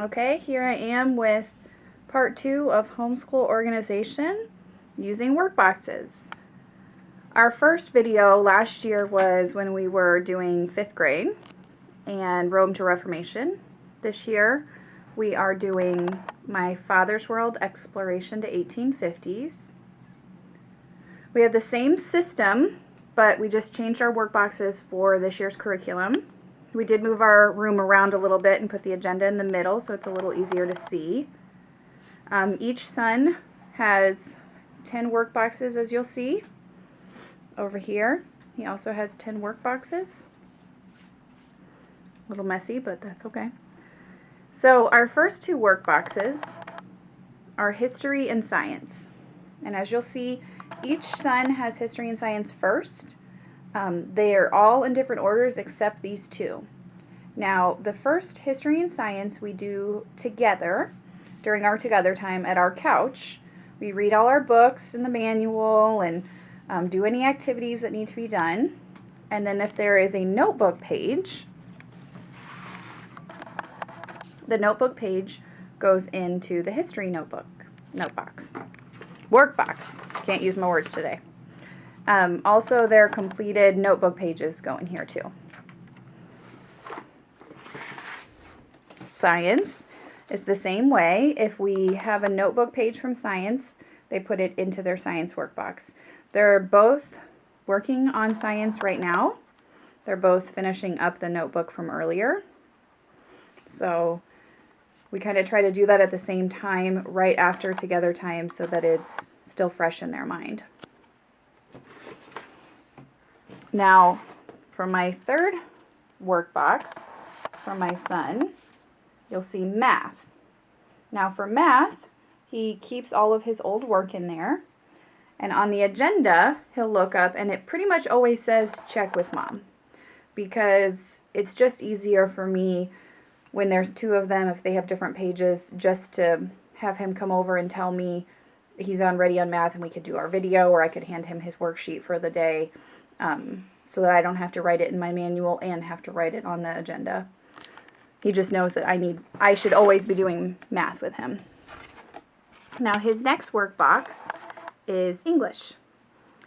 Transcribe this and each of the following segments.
Okay, here I am with part 2 of Homeschool Organization using Workboxes. Our first video last year was when we were doing 5th grade and Rome to Reformation. This year we are doing My Father's World Exploration to 1850s. We have the same system, but we just changed our workboxes for this year's curriculum. We did move our room around a little bit and put the agenda in the middle so it's a little easier to see. Each son has 10 workboxes, as you'll see over here. He also has 10 workboxes. A little messy, but that's okay. So our first 2 workboxes are history and science. And as you'll see, each son has history and science first. They are all in different orders except these 2. Now, the first history and science we do together during our together time at our couch. We read all our books and the manual and do any activities that need to be done. And then if there is a notebook page, the notebook page goes into the history workbox. Can't use my words today. Also, their completed notebook pages go in here too. Science is the same way. If we have a notebook page from science, they put it into their science workbox. They're both working on science right now. They're both finishing up the notebook from earlier. So we kind of try to do that at the same time right after together time so that it's still fresh in their mind. Now, for my third workbox for my son, you'll see math. Now for math, he keeps all of his old work in there. And on the agenda, he'll look up and it pretty much always says check with mom. Because it's just easier for me when there's 2 of them, if they have different pages, just to have him come over and tell me he's ready on math and we could do our video, or I could hand him his worksheet for the day so that I don't have to write it in my manual and have to write it on the agenda. He just knows that I should always be doing math with him. Now his next workbox is English.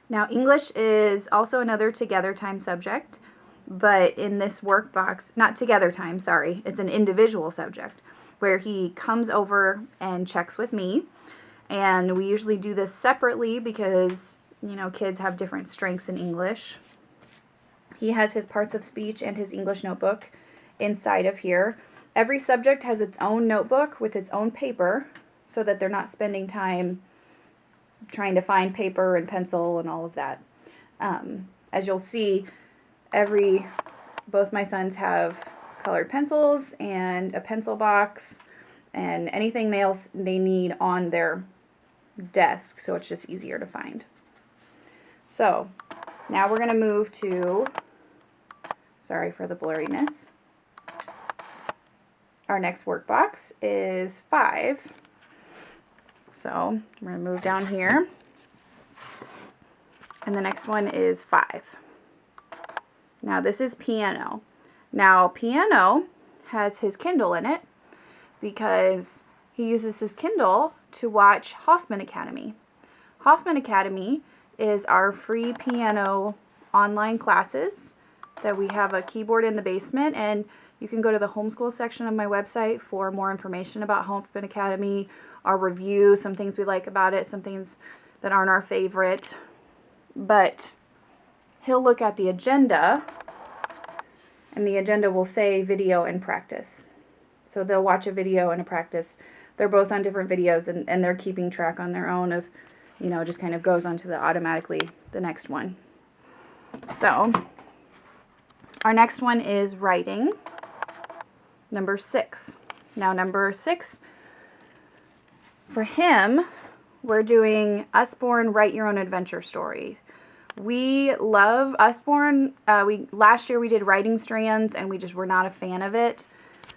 Now English is also another together time subject, but in this workbox, not together time, sorry, it's an individual subject where he comes over and checks with me. And we usually do this separately because, you know, kids have different strengths in English. He has his parts of speech and his English notebook inside of here. Every subject has its own notebook with its own paper so that they're not spending time trying to find paper and pencil and all of that. As you'll see, both my sons have colored pencils and a pencil box and anything else they need on their desk, so it's just easier to find. So now we're going to move to, sorry for the blurriness. Our next workbox is 5. So we're going to move down here. And the next one is 5. Now this is piano. Now piano has his Kindle in it because he uses his Kindle to watch Hoffman Academy. Hoffman Academy is our free piano online classes that we have a keyboard in the basement, and you can go to the homeschool section of my website for more information about Hoffman Academy, our review, some things we like about it, some things that aren't our favorite. But he'll look at the agenda, and the agenda will say video and practice. So they'll watch a video and a practice. They're both on different videos, and they're keeping track on their own of, you know, just kind of goes on to automatically the next one. So our next one is writing, number 6. Now number 6, for him, we're doing Usborne Write Your Own Adventure Story. We love Usborne. Last year we did Writing Strands and we just were not a fan of it.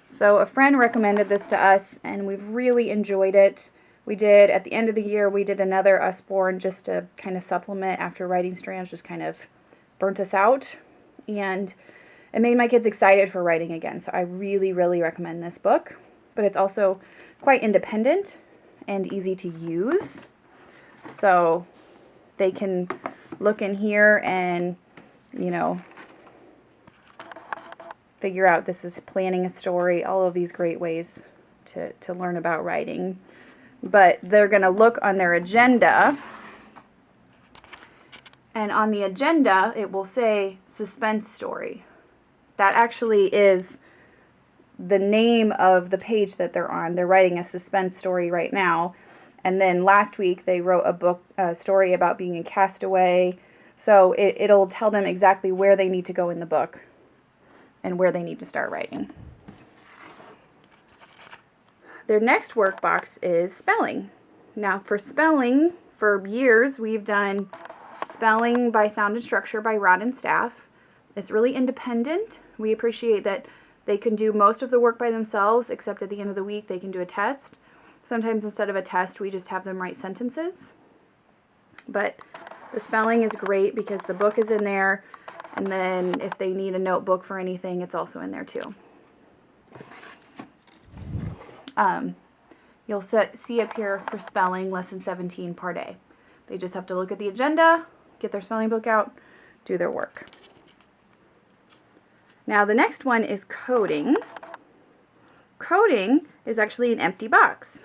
So a friend recommended this to us and we've really enjoyed it. We did, at the end of the year, we did another Usborne just to kind of supplement after Writing Strands just kind of burnt us out. And it made my kids excited for writing again. So I really, really recommend this book. but it's also quite independent and easy to use. So they can look in here and, you know, figure out this is planning a story, all of these great ways to learn about writing. But they're going to look on their agenda, and on the agenda it will say suspense story. That actually is the name of the page that they're on. They're writing a suspense story right now. And then last week they wrote a story about being a castaway. So it'll tell them exactly where they need to go in the book and where they need to start writing. Their next workbox is spelling. Now for spelling, for years we've done spelling by sound and structure by Rod and Staff. It's really independent. We appreciate that they can do most of the work by themselves, except at the end of the week they can do a test. Sometimes instead of a test, we just have them write sentences. But the spelling is great because the book is in there, and then if they need a notebook for anything, it's also in there too. You'll see up here for spelling, lesson 17, part A. They just have to look at the agenda, get their spelling book out, do their work. Now the next one is coding. Coding is actually an empty box,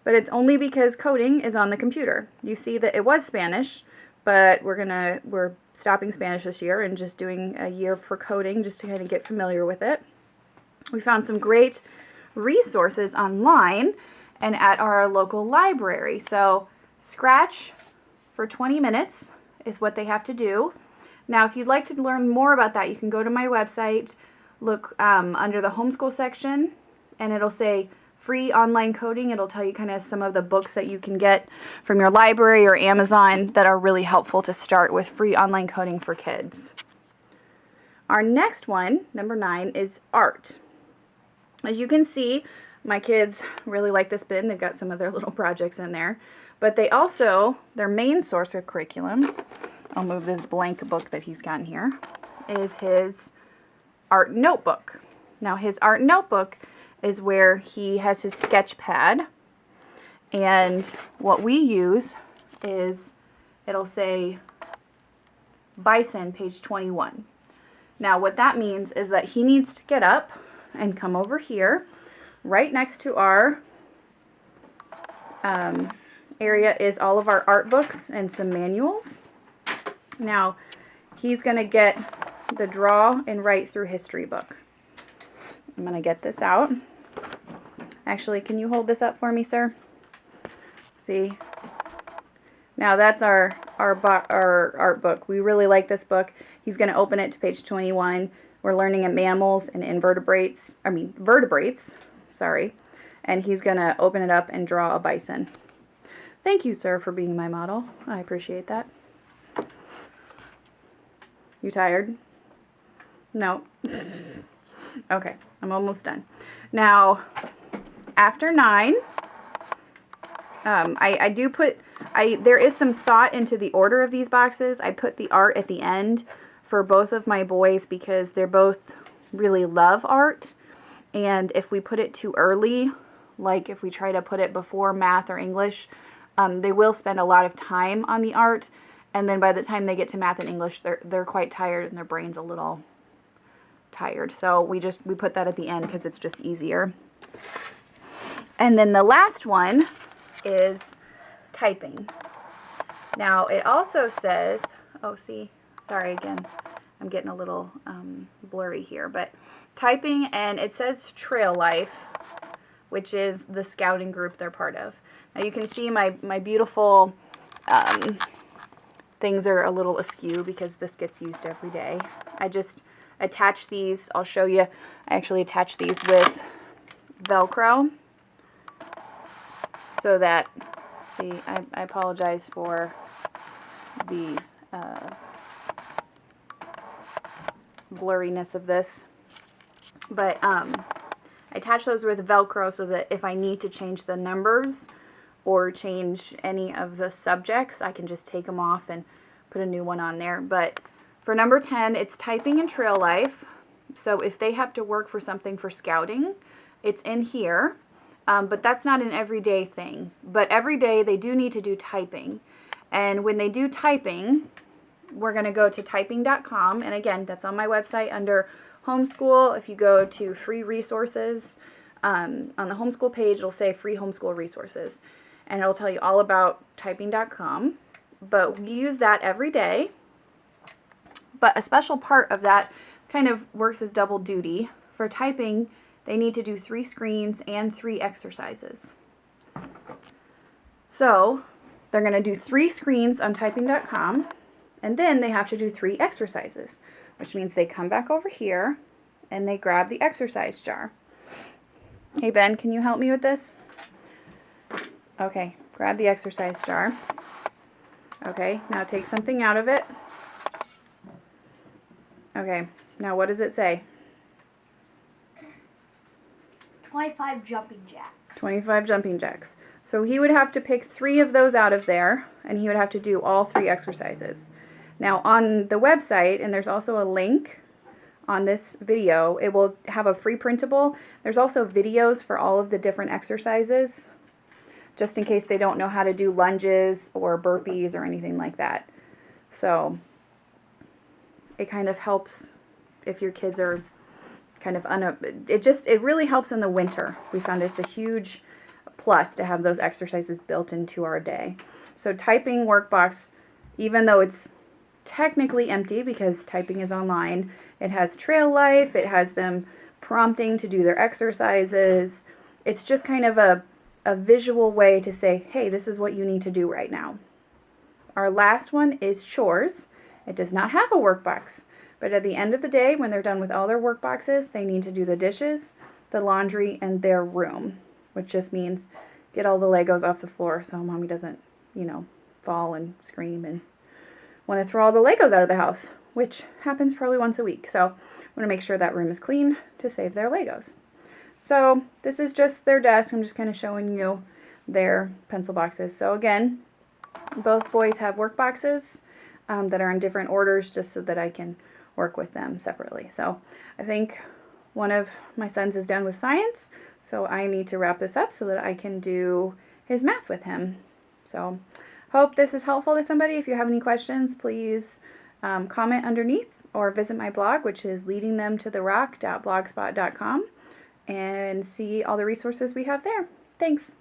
but it's only because coding is on the computer. You see that it was Spanish, but we're stopping Spanish this year and just doing a year for coding just to kind of get familiar with it. We found some great resources online and at our local library. So Scratch for 20 minutes is what they have to do. Now, if you'd like to learn more about that, you can go to my website, look under the homeschool section, and it'll say free online coding. It'll tell you kind of some of the books that you can get from your library or Amazon that are really helpful to start with free online coding for kids. Our next one, number 9, is art. As you can see, my kids really like this bin. They've got some of their little projects in there. But they also, their main source of curriculum, I'll move this blank book that he's got in here, is his art notebook. Now his art notebook is where he has his sketch pad, and what we use is, it'll say Bison, page 21. Now what that means is that he needs to get up and come over here. Right next to our area is all of our art books and some manuals. Now he's going to get the Draw and Write Through History book. I'm going to get this out. Actually, can you hold this up for me, sir? See? Now that's our art book. We really like this book. He's going to open it to page 21. We're learning at mammals and vertebrates, sorry. And he's going to open it up and draw a bison. Thank you, sir, for being my model. I appreciate that. You tired? No. Okay, I'm almost done. Now, after 9, there is some thought into the order of these boxes. I put the art at the end for both of my boys because they're both really love art. And if we put it too early, like if we try to put it before math or English, they will spend a lot of time on the art. And then by the time they get to math and English, they're quite tired and their brain's a little tired. So we put that at the end because it's just easier. And then the last one is typing. Now it also says, oh see, sorry again, I'm getting a little blurry here, but typing, and it says Trail Life, which is the scouting group they're part of. Now you can see my beautiful things are a little askew because this gets used every day. I just attach these, I'll show you, I actually attach these with Velcro so that, see, I apologize for the blurriness of this, but I attach those with Velcro so that if I need to change the numbers or change any of the subjects, I can just take them off and put a new one on there. But for number 10, it's typing and trail life. So if they have to work for something for scouting, it's in here, but that's not an everyday thing. But every day they do need to do typing. And when they do typing, we're going to go to typing.com. And again, that's on my website under Homeschool. If you go to free resources, on the homeschool page, it'll say free homeschool resources. And it'll tell you all about typing.com. But we use that every day. But a special part of that kind of works as double duty. For typing, they need to do 3 screens and 3 exercises. So they're going to do 3 screens on typing.com, and then they have to do 3 exercises, which means they come back over here and they grab the exercise jar. Hey Ben, can you help me with this? Okay, grab the exercise jar. Okay, now take something out of it. Okay, now what does it say? 25 jumping jacks. 25 jumping jacks. So he would have to pick 3 of those out of there, and he would have to do all 3 exercises. Now on the website, and there's also a link on this video, it will have a free printable. There's also videos for all of the different exercises, just in case they don't know how to do lunges or burpees or anything like that. So it kind of helps if your kids are kind of it really helps in the winter. We found it's a huge plus to have those exercises built into our day. So typing workbox, even though it's technically empty because typing is online, it has trail life, it has them prompting to do their exercises. It's just kind of a visual way to say, hey, this is what you need to do right now. Our last one is chores. It does not have a workbox, but at the end of the day, when they're done with all their work boxes, they need to do the dishes, the laundry, and their room, which just means get all the Legos off the floor so mommy doesn't, fall and scream and want to throw all the Legos out of the house, which happens probably once a week. So I want to make sure that room is clean to save their Legos. So this is just their desk. I'm just kind of showing you their pencil boxes. So again, both boys have work boxes that are in different orders just so that I can work with them separately. So I think one of my sons is done with science, so I need to wrap this up so that I can do his math with him. So hope this is helpful to somebody. If you have any questions, please comment underneath or visit my blog, which is leadingthemtotherock.blogspot.com, and see all the resources we have there. Thanks.